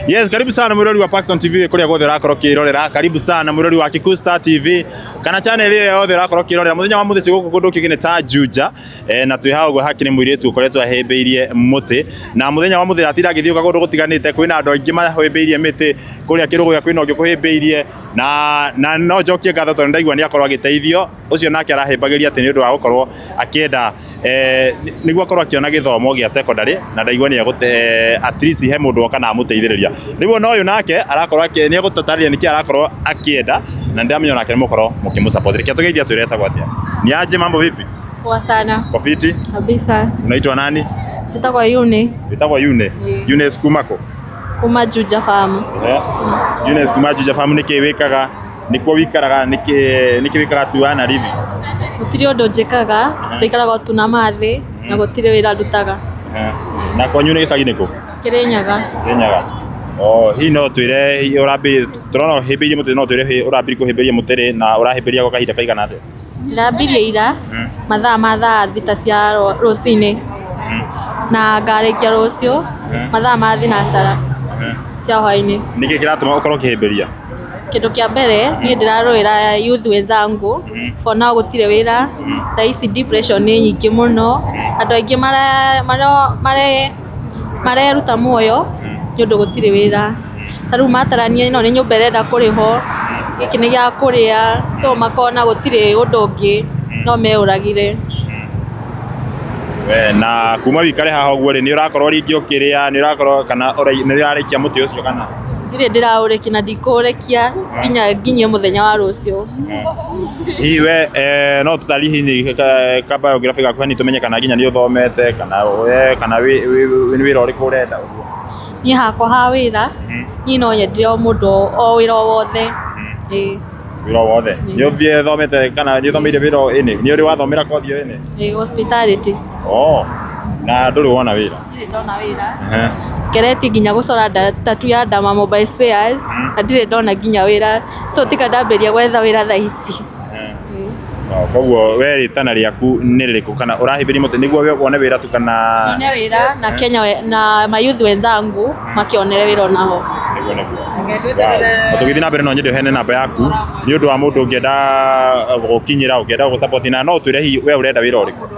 Yes, karibu sana mwirori wa Paxson TV kuria gothe rakoro kirorera. Karibu sana mwirori wa Kikuyu Star TV. Kana channel ile yothe rakoro kirorera. Muthenya wa mutheci guku gundu kigine ta Juja. Na twi hawo hakini mwiritu ukoretwo ahembeirie muti. Na muthenya wa muthenya atira agithiuka gundu gutiganite kwina andu aingi mahembeirie miti kuria kirugo ya kwina ungi kuhembeirie na no njokie ngatho tondu ndaigua ni akorwo agiteithio ucio nake arahembagiria ati ni undu wa gukorwo akienda niguo akorwo akiona githomo gia secondary na ndaigua ni at least he mundu oka na amuteithiriria niguo no uyu nake arakorwo ni agutataria niki arakorwo akienda na ndamenya nake ni mukorwo mukimusupport reke tugeithia twireta gwatia ni aje mambo vipi poa sana kwa fiti kabisa unaitwa nani Jitagwa Yune Yune skumako kuma Juja farm Yune kuma Juja farm niki wikaga nikuo wikaraga niki wikaga tuana rivi gutiri undu njikaga tuikaraga tuna mathi na gutiri wira ndutaga na kwanyu ni gicagi niku Kirinyaga hi no twire urambi turona himbirie mutere no twire urambi kuhimbiria mutere na urahimbiria kwa kahinda kaigana atia ndirambirie ira mathaa ma thaa thita cia rucini na ngarikia rucio mathaa ma thinacara cia hwaini niki kiratuma ukorwo kihimbiria kindu kia mbere ni ndiraruira youth wenzangu for now gutire wira tha ici depression ni nyingi muno andu aingi mareruta muoyo nundu gutire wira taru matarania no ni nyumba irenda kuriho giki ni gia kuria so makona gutire undu ungi no meuragire na kuma wikare haha uguo ni urakorwo ringi ukiria ni urakorwo kana ni urarikia muti ucio kana ndire ndiraureki na ndikurekia nginya muthenya wa rucio hiwe no tutari hini ka biography gaku hani tumenye kana nginya ni uthomete kana ni wira uri kurenda uguo ni hakwa ha wira ni no nyendire o mundu o wira wothe wira wothe ni uthie thomete kana ni thomire wira ini ni uri wathomera kothi yo ini hospitality na nduri wona wira ndire ndona wira kereti nginya gucora tatu ya Dama Mobile Spares na ndire ndona nginya wira so tika ndamberia gwetha wira tha ici koguo we ritana riaku ni ririku kana urahimbiria muti niguo we wone wira tu kana ni wira na Kenya na mayouth wenzangu makionere wira onaho tugithi na mbere no nyende hene namba yaku ni undu wa mundu ungienda gukinyira ungienda gusupport na no twire we urenda wira uriku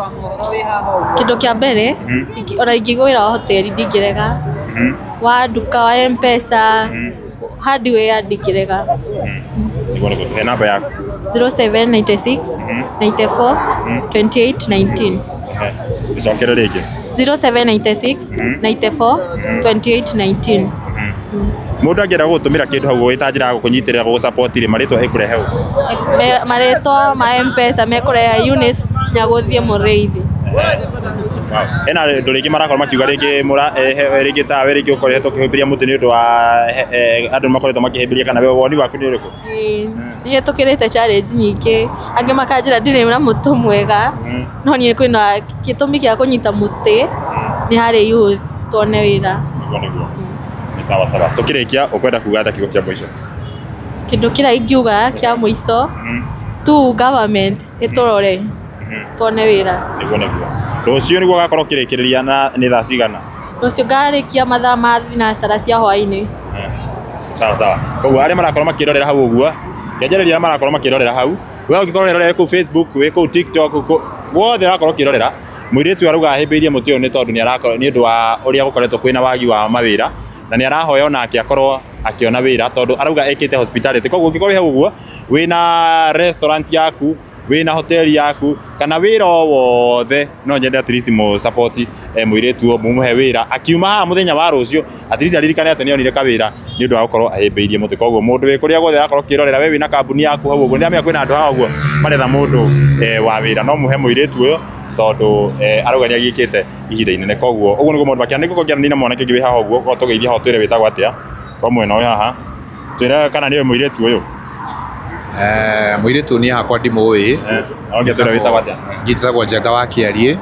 kindu kia mbere ora ingigwira hoteli ndingirega wa duka wa M-Pesa hardware ndingirega niguo ni namba yaku 0796 94 28 19 bisokere rege 0796 94 28 19 mundu angienda gutumira kindu hau itanjira gukunyitirira gusupport ri maritwa ikurehe maritwa ma M-Pesa mekureha Eunice Nyaguthie Mureithi ena nduriki marakorwo makiuga ringi ringi ta we ringi ukoretwo ukihimbiria muti ni undu wa andu makoretwo makihimbiria kana we woni waku ni uriku ni tukirite challenge nyingi angi makanjira ndire na mutu mwega no ni kwina gitumi gia kunyita muti ni hari youth tuone wira ni sawa tukirikia ukwenda kuga ata kigo kia mwisho kindu kira ingiuga kia mwisho tu government iturore tuone wira niguo rucio niguo gakorwo kirikiriria na ni thaa cigana rucio ngarikia mathaa ma thinacara cia hwaini sawa koguo aria marakorwo makirorera hau uguo ngejereria marakorwo makirorera hau we ukikororera ku Facebook we ku TikTok wothe arakorwo kirorera mwiritu aruga ahimbirie muti uyu ni tondu ni arakorwo ni ndu wa uria gukoretwo kwina wagi wa mawira na ni arahoya ona akiakorwo akiona wira tondu arauga ekite hospitality koguo ukikorwo he uguo wina restaurant yaku wina hoteli yaku kana wira wothe no nyende at least mo support mwiritu mumuhe wira akiuma ha muthenya wa rucio at least aririkane ati ni onire kawira ni undu wa gukorwo ahimbiirie muti koguo mundu we kuria gothe akorwo kirorera we wina kambuni yaku hau uguo ndamenya kwina andu ha uguo maretha mundu wa wira no muhe mwiritu uyo tondu arauga ni agikite ihinda inene koguo uguo niguo mundu bakia niguo ngiana nina mwanake ngi haha uguo ko tugeithia ho twire witagwo atia kwa mwena uyu haha twire kana ni mwiritu uyu mwiritu ni hakwa ndimui onge twire witagwo atia ngitagwo Njenga wa Kiarie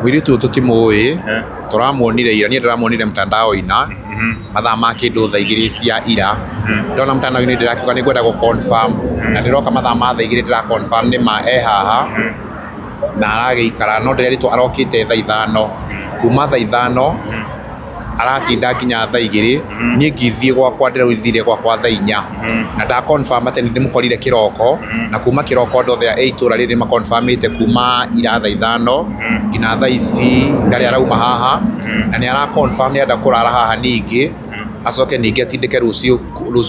mwiritu tutimui turamuonire ira ni ndiramuonire mtandao-ina mathaa ma kindu thaa 2 cia ira ndona mtandao-ini ndirakiuga ni ngwenda gu confirm na ndiroka mathaa ma thaa 2 ndira confirm ni ma haha na arageikara no ndireritwo arokite thaa 5 kuma thaa 5 aratinda nginya thaa 2 niĩ ngĩthiĩ gwakwa ndĩrũthire gwakwa thaa 4 na nda confirm atĩ nĩ ndĩmũkorire kĩroko na kuma kĩroko ndo thaa 8 itũra rĩrĩ maconfirmĩte kuma ira thaa 5 nginya thaa ici ndarĩ arauma haha na nĩ ara confirm nĩ enda kũrara haha ningĩ acoke ningĩ atindĩke rũciũ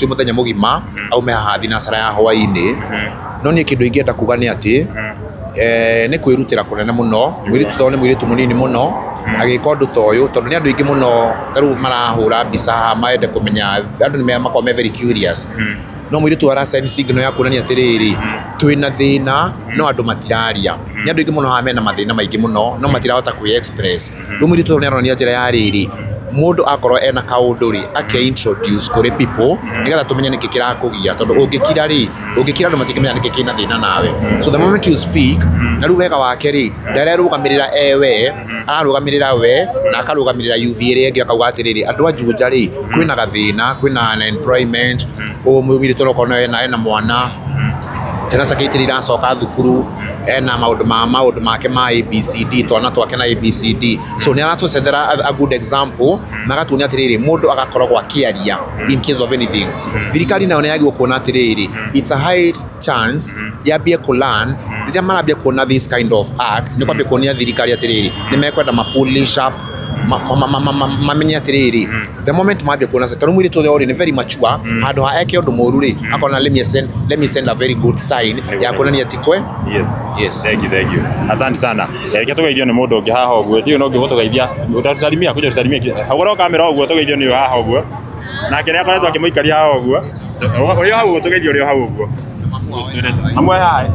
mũthenya mũgima aume haha thinacara ya hwaĩ-inĩ no niĩ kĩndũ ingĩenda kuga nĩ atĩ nĩ kwĩrutĩra kũnene mũno mũirĩtu tondũ nĩ mũirĩtu mũnini mũno agĩka ũndũ ta ũyũ tondũ nĩ andũ aingĩ mũno tarĩu marahũra mbica haha mende kũmenya andũ nĩ makoragwo me very curious no mũirĩtu ara send signal ya kuonania atĩrĩrĩ twĩna thĩna no andũ matiraria nĩ andũ aingĩ mũno haha mena mathĩna maingĩ mũno no matirahota kwĩ express rĩu mũirĩtu ũyũ nĩ aronania njĩra ya rĩrĩ mũndũ akorwo ena kaũndũ rĩ ake introduce kũrĩ people nĩgetha tũmenye nĩkĩ kĩrakũgia tondũ ũngĩkira andũ matingĩmenya nĩkĩ kĩna thĩna nawe so the moment you speak na rĩu wega wake rĩ ndarerũgamĩrĩra we ararũgamĩrĩra we na akarũgamĩrĩra youth ĩrĩa ĩngĩ akauga atĩrĩrĩ andũ a Juja rĩ kwĩna gathĩna kwĩna unemployment mũirĩtu ũrokona ena mwana ciana ciake itirĩ iracoka thukuru ena maũndũ make ma ABCD twana twake na ABCD so nĩ aratũcethera a good example na agatuonia atĩrĩrĩ mũndũ agakoragwo akĩaria in case of anything thirikari nayo nĩ yagĩrĩirwo kuona atĩrĩrĩ it's a high chance yambie kũlearn rĩrĩa marambia kuona this kind of act nĩ kwambia kuonia thirikari atĩrĩrĩ nĩ mekwenda ma-polish up mamenye atĩrĩrĩ the moment mambia kuona tondũ mũirĩtu ũrĩa nĩ very mature handũ ha eke ũndũ mũru rĩ akona let me send a very good sign ya kuonania tikwe yes thank you asante sana reke tũgeithio nĩ mũndũ ũngĩ haha ũguo ndiũ no ngĩgũtũgeithia ũtatusalimia kuja tusalimia hagũra kamera ũguo tũgeithio nĩ haha ũguo nake nĩ akoretwo akĩmũikaria haha ũguo ũrĩa hau ũguo tũgeithio ũrĩa hau ũguo amwe haha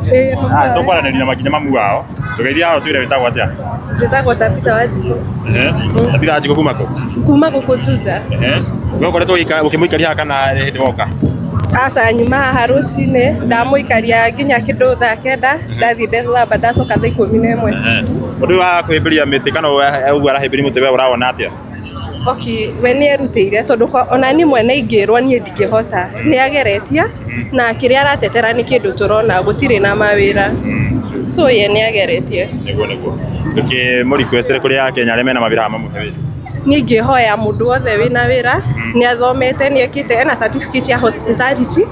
tũkwaranĩria makinya mamu wao tũgeithia haha twĩre wĩtagwo atĩa Njĩtagwo Tabitha Wanjikũ. Tabitha Wanjikũ kuma kũ? Kuma gũkũ Juja. Wewe ũkoretwo ũkĩmũikaria haha kana hĩndĩ woka? Aca nyuma haha rũcinĩ ndamũikaria nginya kĩndũ thaa 9 ndathiĩ ndethamba ndacoka thaa 11. Ũndũ wa kũhĩmbĩria mĩtĩ kana ũguo arahĩmbĩria mũtĩ we ũrawona atĩa? We nĩ erutĩire tondũ ona niĩ mwene ingĩrwo niĩ ndingĩhota nĩ ageretie na kĩrĩa aratetera nĩ kĩndũ tũrona gũtirĩ na mawĩra so ye nĩ ageretie. Nĩguo ndũkĩ request kũrĩ Akenya arĩa mena mawĩra mamũhe wĩra. Niĩ ingĩhoya mũndũ wothe wĩna wĩra nĩ athomete nĩ ekĩte ena certificate ya hospitality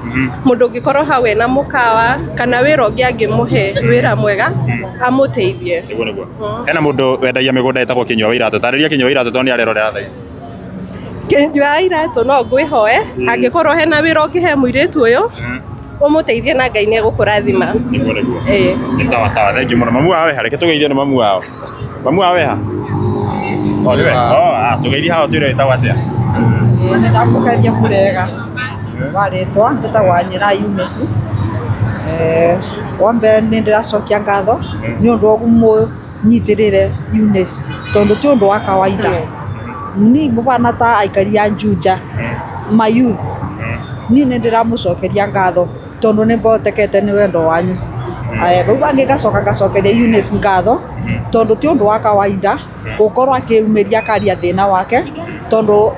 mũndũ ũngĩkorwo hau ena mũkawa kana wĩra ũngĩ angĩmũhe wĩra mwega amũteithie. Nĩguo hena mũndũ wendagia mĩgũnda ĩtagwo Kĩnyua wa Iratũ tarĩria Kĩnyua wa Iratũ tondũ nĩ arerorera thaa ici. Kĩnyua wa Iratũ no ngwĩhoe angĩkorwo hena wĩra ũngĩhe mũirĩtu ũyũ ũmũteithie na Ngai nĩ egũkũrathima. Nĩguo nĩ sawa thank you mũno mamu wao reke tũgeithio nĩ mamu wao ha tũgeithie haha twĩre wĩtagwo atĩa? Nĩ ndamũkeithia kũrega warĩtwa tũtagwo Nyĩra Eunice wa mbere nĩ ndĩracokia ngatho nĩ ũndũ wa mũnyitĩrĩre Eunice tondũ ti ũndũ wa kawaida ni mũbana ta aikari a Juja ma youth niĩ nĩ ndĩramũcokeria ngatho tondũ nĩ mbotekete nĩ wendo wanyu bau bangĩ ngacokeria Eunice ngatho tondũ ti ũndũ wa kawaida gũkorwo akĩumĩria akaria thĩna wake tondũ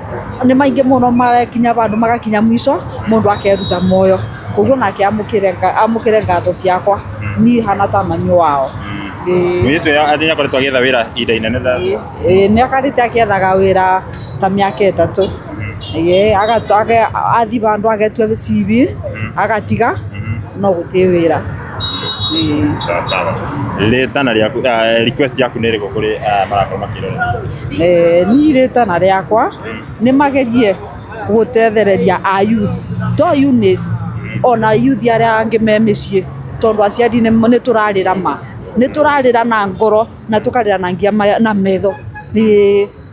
nĩ maingĩ mũno marekinya bandũ magakinya mwico mũndũ akeruta moyo koguo nake amũkĩre ngatho ciakwa niĩ hana ta mami wao. Mũirĩtu atĩ nĩakoretwo agĩetha wĩra ihinda inene nĩ akoretwo agĩethaga wĩra ta mĩaka 3 athiĩ bandũ agetue CV agatiga no gũtirĩ wĩra. Sawa rĩtana rĩaku request yaku nĩ ĩrĩkũ kũrĩ marakorwo makĩrorera? Niĩ rĩtana rĩakwa nĩ magerie gũtethereria a youth to Eunice ona youth arĩa angĩ me mĩciĩ tondũ aciari nĩ tũrarĩra na ngoro na tũkarĩra na ngia na metho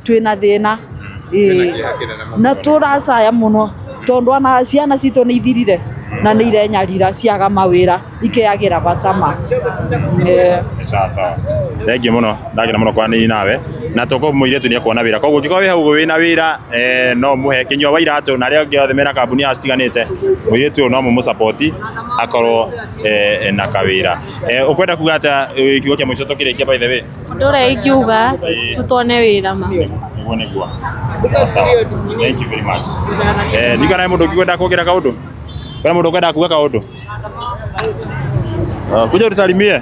twĩna thĩna na tũracaya mũno tondũ ona ciana citũ nĩ ithirire na nĩ irenyarira ciaga mawĩra ikĩagĩra batama. Sawa thengiũ mũno ndagĩra mũno kwaranĩria nawe na tũkorwo mũirĩtu nĩ akuona wĩra koguo ũngĩkorwo wĩ hau wĩna wĩra no mũhe Kĩnyua wa Iratũ na arĩa angĩ othe mena kambuni haha citiganĩte mũirĩtu ũyũ no mũmũsupport akorwo na kawĩra. Ũkwenda kuga atĩa kiugo kĩa mũico tũkĩrĩkia by the way? Ũndũ ũrĩa ingiuga tũtone wĩra ma. Nĩguo sawa thank you very much. Nĩkana mũndũ ũngĩkwenda kuongerera kaũndũ? Kuna mũndũ ũkwenda kuga kaũndũ? Kuja utusalimie.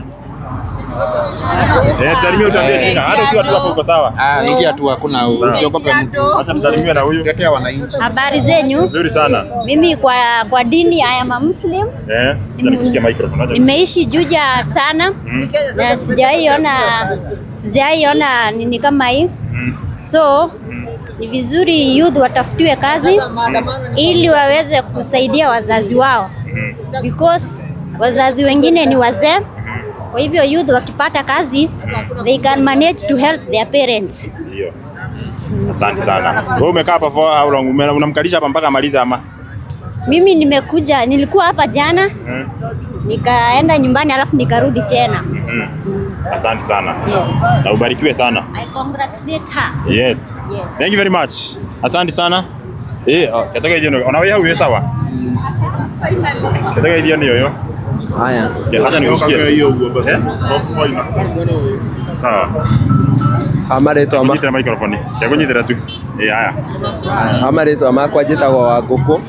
Salimia utambie jina. Hata ukiwa tu hapo uko sawa. Ingia tu hakuna usiogope mtu. Acha msalimie na huyu. Tetea wananchi. Habari zenyu? Nzuri sana. Mimi kwa dini I am a Muslim. Nikusikia microphone. Nimeishi Juja sana. Na sijaiona nini kama hii. So ni vizuri youth watafutiwe kazi ili waweze kusaidia wazazi wao. Because wazazi wengine ni wazee. Kwa hivyo youth wakipata kazi, they can manage to help their parents. Ndio. Asante sana. Wewe umekaa hapa for how long? Unamkalisha hapa mpaka amalize ama? Mimi nilikuwa hapa jana. Nikaenda nyumbani alafu nikarudi tena. Asante sana. Yes. Na ubarikiwe sana. I congratulate her. Yes. Thank you very much. Asante sana. Kataka hiyo unawe huyu sawa? Kataka hiyo niyo. Haya. Acha niusikie hiyo basi. Sawa. Amaretwa ma. Nyitira microphone. Yakunyitira tu. Haya. Amaretwa makwa njitagwo Wangũkũ.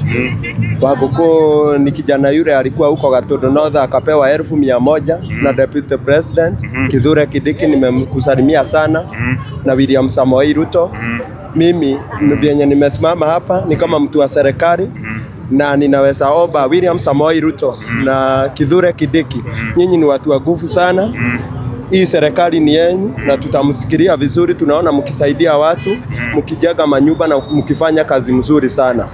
Wangũkũ ni kijana yule alikuwa huko Gatundu North akapewa 1,100 na Deputy President Kithure Kindiki. Nimemkusalimia sana na William Samoei Ruto. Mimi vyenye nimesimama hapa ni kama mtu wa serikali na ninaweza omba William Samoei Ruto na Kithure Kindiki, nyinyi ni watu wa nguvu sana. Hii serikali ni yenu na tutamsikilia vizuri. Tunaona mkisaidia watu, mkijaga manyumba na mkifanya kazi mzuri sana.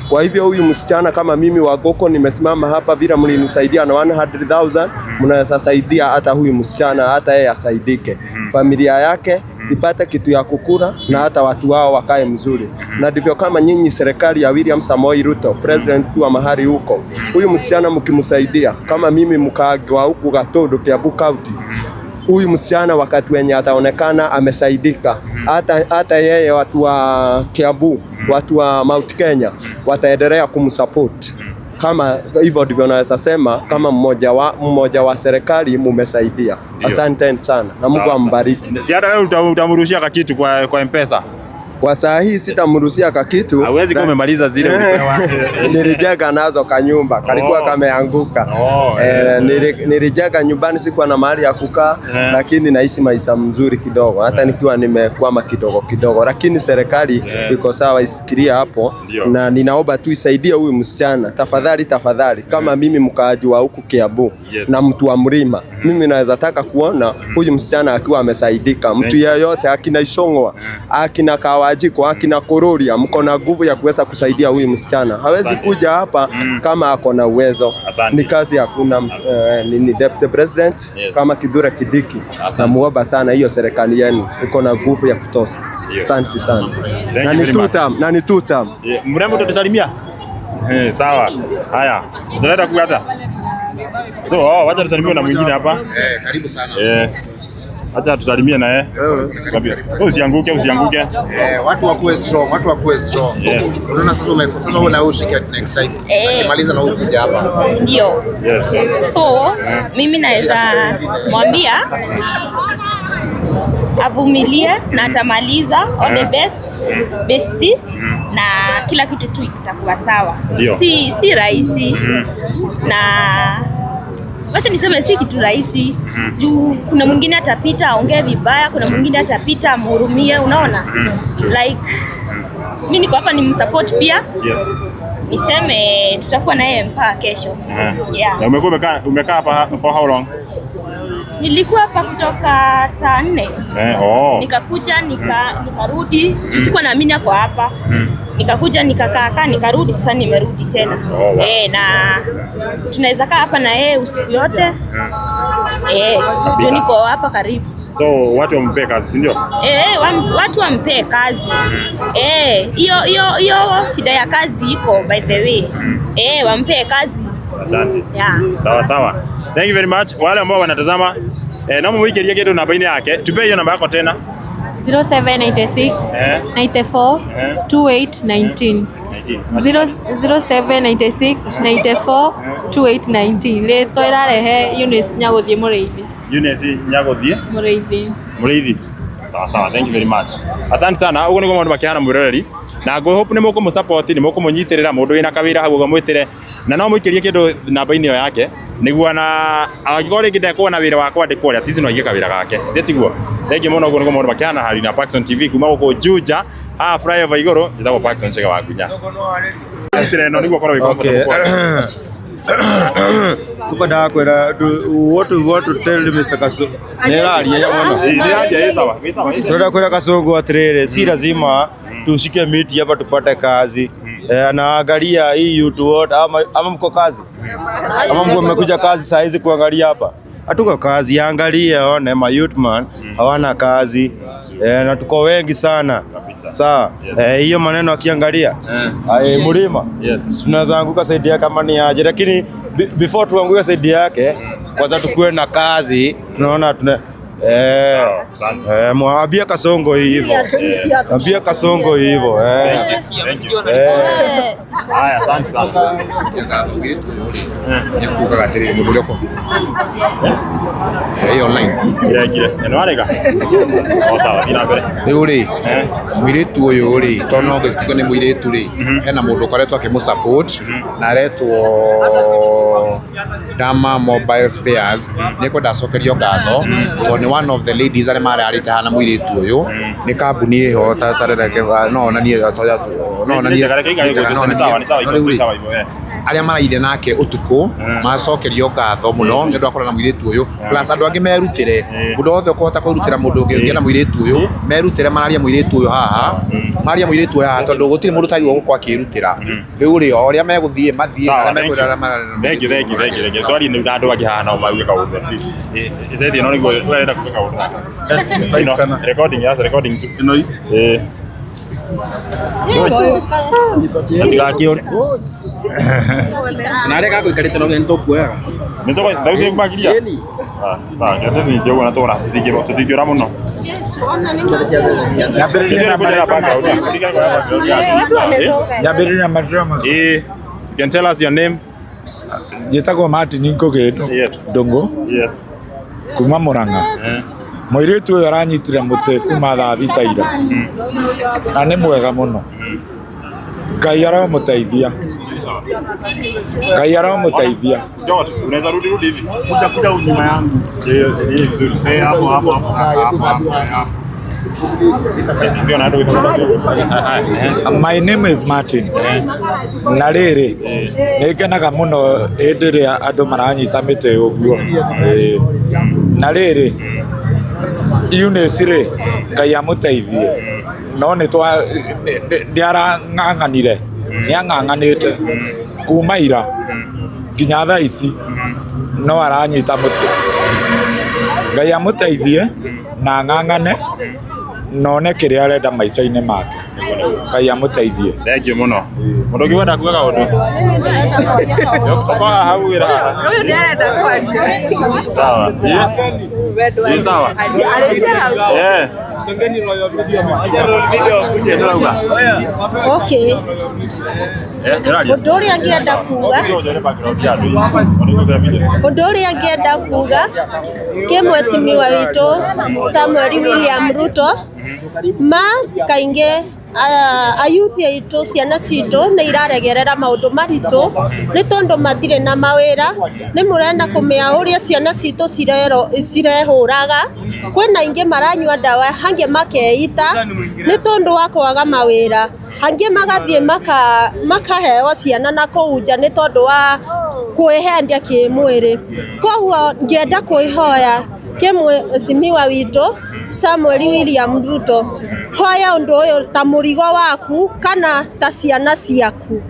Kwa hivyo huyu msichana kama mimi Wangũkũ nimesimama hapa, vile mlinisaidia na 100,000 mnaweza saidia hata huyu msichana, hata yeye asaidike, familia yake ipate kitu ya kukula na hata watu wao wakae mzuri. Na ndivyo kama nyinyi serikali ya William Samoei Ruto president kwa mahali huko, huyu msichana mkimsaidia kama mimi mkaaji wa huku Gatundu Kiambu County, huyu msichana wakati wenye ataonekana amesaidika, hata yeye watu wa Kiambu, watu wa Mount Kenya wataendelea kumsupport. Kama hivyo ndivyo naweza sema, kama mmoja wa serikali mumesaidia. Asante sana na Mungu ambariki. Si hata wewe utamrushia kitu kwa M-Pesa? Kwa saa hii sitamruhusia kakitu. Hawezi kama umemaliza zile ulipewa. Nilijenga nazo kanyumba kalikuwa kameanguka. Nilijenga nyumbani, sikuwa na mahali ya kukaa, lakini naishi maisha mzuri kidogo, hata nikiwa nimekwama kidogo, lakini serikali iko sawa, isikiria hapo. Na ninaomba tu isaidie huyu msichana tafadhali, kama mimi mkaaji wa huku Kiambu na mtu wa mlima, mimi naweza taka kuona huyu msichana akiwa amesaidika. Mtu yeyote, akina Ishongwa, akina Kawajiko, akina Kururia, mko na nguvu ya kuweza kusaidia huyu msichana. Hawezi kuja hapa kama ako na uwezo. Ni kazi hakuna. Ni Deputy President kama Kithure Kindiki. Namuomba sana hiyo serikali yenu iko na nguvu ya kutosha. Asante sana. Na ni tutam. Mrembo tutasalimia. Sawa. Haya. Tunaenda kuata. So, wacha tusalimie na mwingine hapa. Karibu sana. Acha tusalimie na yeye. Usianguke. Watu wakuwe strong. Yes. Unaona sasa wewe na ushike next time. Ukimaliza na ukuja hapa. Ndio. Yes. So, mimi naweza mwambia avumilie na atamaliza. All the best na kila kitu tu itakuwa sawa. Si rahisi na wacha niseme si kitu rahisi. Juu kuna mwingine atapita aongee vibaya, kuna mwingine atapita amhurumie, unaona? Like mimi niko hapa ni msupport pia. Niseme tutakuwa naye mpaka kesho. Na umekaa hapa for how long? Nilikuwa hapa kutoka saa 4. Nikakuja nikarudi. Sikuwa naamini kwa hapa. Nikakuja nikakaa nikarudi, sasa nimerudi tena. Na tunaweza kaa hapa na yeye usiku yote. Niko hapa karibu. So watu wampe kazi, si ndio? Watu wampe kazi. Hiyo shida ya kazi iko by the way. Wampe kazi. Asante. Sawa. Thank you very much. Wale ambao wanatazama, naomba muikirie kitu namba yake. Tupe hiyo namba yako tena. 0796 94 2819 0796 94 2819. Leto irarehe Eunice Nyaguthie Mũrĩithi. Eunice Nyaguthie Mũrĩithi. Sawa. Thank you very much. Asante sana. Ugo niguo mundu makihana mwiroreri. Na go hope ni muko support, ni muko munyitirira mundu wina kawira hau gwamwitire. Na no muikirie kindu namba-ini yake. niguo na agikore ngidekwo na wira wakwa ndikwo ria tisi no igika wira gake ndetiguo thengi muno guo ngo makiana hari na Paxson TV kuma guko Juja flyover igoro nditagwo Paxson Chega wa Gunya no niguo korwo iko tukwenda kwira what we want to tell Mr. Kasongo neraria ya mwana neraria sawa tunataka kwenda Kasongo atirere si lazima tushike miti hapa tupate kazi anaangalia hii youth wote ama mko kazi ama mko mmekuja kazi saa hizi kuangalia hapa hatuko kazi angalia one ma youth man hawana kazi na tuko wengi sana sawa hiyo maneno akiangalia mlima tunazanguka saidi yake kama ni aje lakini before tuanguke saidi yake kwanza tukue na kazi tunaona mwambia Kasongo hivyo mwambia Kasongo hivyo haya asante sana nikuka gatiri mudurio ko online gire no arega sawa ina mbere riu ri mwiritu uyu ri tono gituko ni mwiritu ri hena mundu koretwo akimusupport na aretwo Dama Mobile Spares niko ndacokerio ngatho ni one of the ladies are mararite hana mwiritu uyu ni kambuni iho tatareke no na nie toya no na nie aria maraire nake utuku macokerio ngatho muno nĩ ũndũ akorwo na mwiritu uyu plus andũ angĩ merutire mũndũ wothe ũkũhota kwĩrutĩra mũndũ ũngĩ na mwiritu uyu merutire mararia mwiritu uyu haha maria mwiritu uyu haha tondũ gũtirĩ mũndũ tagwo gũkwa akĩrutĩra rĩu rĩ o ũrĩa megũthiĩ mathiĩ arĩa thengi twari nĩ andũ angĩ haha nao mauge kaũndũ please ithethi no nĩguo wenda kuga kaũndũ recording tu nare kako ikarite no gento kuega nitoko ndauge kumagiria ndio ni jogo na tora tutingira muno you can tell us your name Jitagwo Martin Nkogedo Dongo kuma Murang'a Moiritu uyu aranyitire muti kuma thaa thita ira na ni mwega muno Ngai aromuteithia George unaweza rudi hivi kuja unyuma yangu My name is Martin na riri nikenaga muno hindi ria andu maranyita miti uguo na riri Eunice ri Ngai amuteithie no ni twa ndiarang'ang'anire niang'ang'anite kuma ira nginya thaa ici no aranyita muti Ngai amuteithie na ng'ang'ane none kiria arenda maica-inĩ make Ngai amuteithie thengi muno mundu ũngĩ wenda kuga kaũndũ toka hau wĩra ũyũ nĩ arenda kwaria sawa ni sawa okay Ũndũ ũrĩa ngĩenda kuga kĩ mwecimiwa witũ Samuel William Ruto ma kaingĩ ayuthi aitũ ciana citũ nĩ iraregerera maũndũ maritũ nĩ tondũ matirĩ na mawĩra nĩ mũrenda kũmenya ũrĩa ciana citũ cirehũraga kwĩna ingĩ maranyua ndawa hangĩ makeita nĩ tondũ wa kwaga mawĩra hangĩ magathiĩ makaheo ciana na kũu nja nĩ tondũ wa kwĩhendia kĩmwĩrĩ koguo ngĩenda kwĩhoya mwecimiwa witũ Samuel William Ruto hoya ũndũ ũyũ ta mũrigo waku kana ta ciana ciaku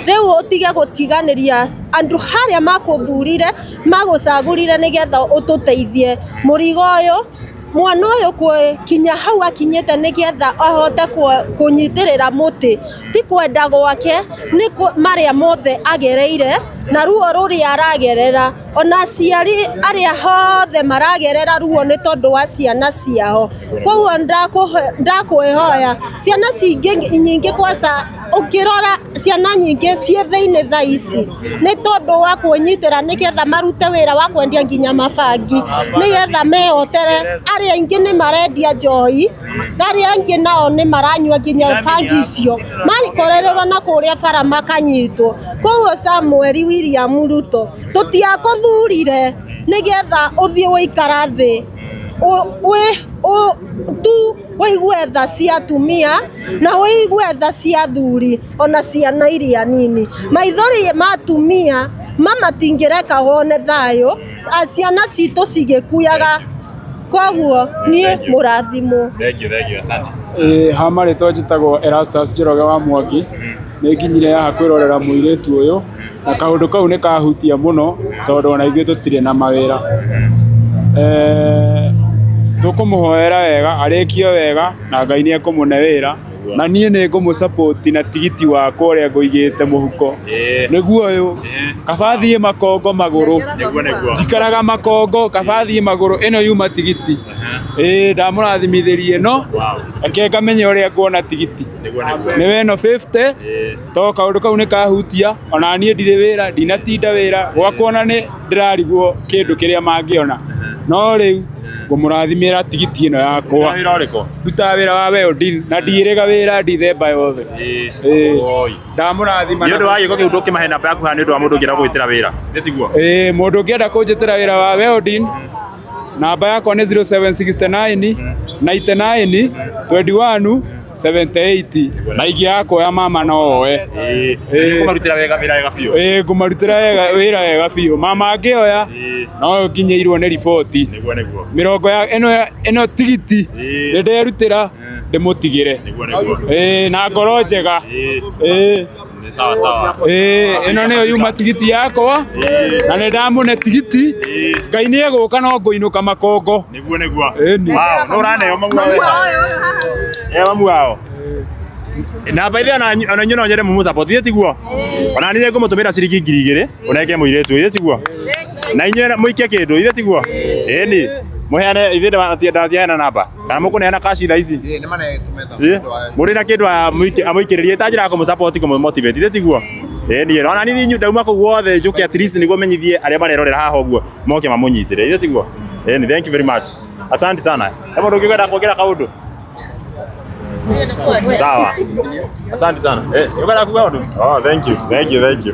rĩu ũtige gũtiganĩria andũ harĩa makũthurire magũcagũrire nĩgetha ũtũteithie mũrigo ũyũ mwana ũyũ kinya hau akinyĩte nĩgetha ahote kũnyitĩrĩra mũtĩ ti kwenda gwake nĩ marĩa mothe agereire na ruo rũrĩa aragerera ona aciari arĩa hothe maragerera ruo nĩ tondũ wa ciana ciao koguo ndakwĩhoya ciana nyingĩ kwanza ukirora ciana nyingĩ ciĩ thĩinĩ thaa ici nĩ tondũ wa kwĩnyitĩra nĩgetha marute wĩra wa kwendia nginya mabangi nĩgetha mehotere arĩa aingĩ nĩ marendia njohi na arĩa aingĩ nao nĩ maranyua nginya bangi icio makorererwo na kũrĩa bara makanyitwo koguo Samuel William Ruto tutiakuthurire nigetha uthie wikara thi tu waigue tha cia atumia na waigue tha cia athuri ona ciana iria nini maithori ma atumia matingireka wone thayo ciana citũ cigĩkuaga koguo niĩ mũrathimo. Thank you, asante. Hama rĩtwa njĩtagwo Erastus Njoroge wa Mwangi nĩ nginyire haha kwĩrorera mũirĩtu ũyũ na kaũndũ kau nĩ kahutia mũno tondũ ona ithuĩ tũtirĩ na mawĩra. Tũkũmũhoera wega arĩkio wega na Ngai nĩ ekũmũne wĩra na niĩ nĩ ngũmũ-support na tigiti wakwa ũrĩa ngũigĩte mũhuko nĩguo ũyũ kaba thiĩ makongo magũrũ njikaraga makongo kaba thiĩ magũrũ ĩno yuma tigiti ndamũrathimithĩrie no reke ngamenya ũrĩa nguona tigiti nĩwe ĩno 50 to kaũndũ kau nĩ kahutia ona niĩ ndirĩ wĩra ndinatinda wĩra gwakwa ona nĩ ndĩrarigwo kĩndũ kĩrĩa mangĩona no rĩu ngũmũrathimĩra tigiti ĩno yakwa ndutaga wĩra wa welding na ndirĩga wĩra ndithemba yothe ndamũrathima nĩ ũndũ wa gĩko kĩu ndũkĩmahe namba yaku haha nĩ ũndũ wa mũndũ ũngĩenda gũgwĩtĩra wĩra nĩ tiguo mũndũ ũngĩenda kũnjĩtĩra wĩra wa welding namba yakwa nĩ 0769 99 21 78 na ingĩakoya mama no oe ngũmarutĩra wĩra wega biũ ngũmarutĩra wĩra wega biũ mama angĩoya no nginyĩirwo nĩ riboti mĩrongo ya ĩno tigiti nĩ nderutĩra ndĩmũtigĩre na ngoro njega ĩno nĩyo yuma tigiti yakwa na nĩ ndamũne tigiti Ngai nĩ egũka no ngũinũka makongo nĩguo no ũraneo mamu wao namba ithe ona nyona nyere mũmũ-support ithe tiguo ona niĩ ngũmũtũmĩra ciringi 2000 ũnenge mũirĩtu ithe tiguo na inyuĩ mũikie kĩndũ ithe tiguo ĩni mũheane ithe ndatiheana namba kana mũkũneana cash thaa ici mũrĩ na kĩndũ amũikĩrĩrie ta njĩra ya kũmũ-support kũmũ-motivate ithe tiguo ĩni ona niĩ ndauma kũu wothe njũke at least nĩguo menyithie arĩa marerorera haha ũguo moke mamũnyitĩre ithe tiguo ĩni thank you very much asante sana he mũndũ ũngĩkwenda kuongerera kaũndũ sawa asante sana. Thank you.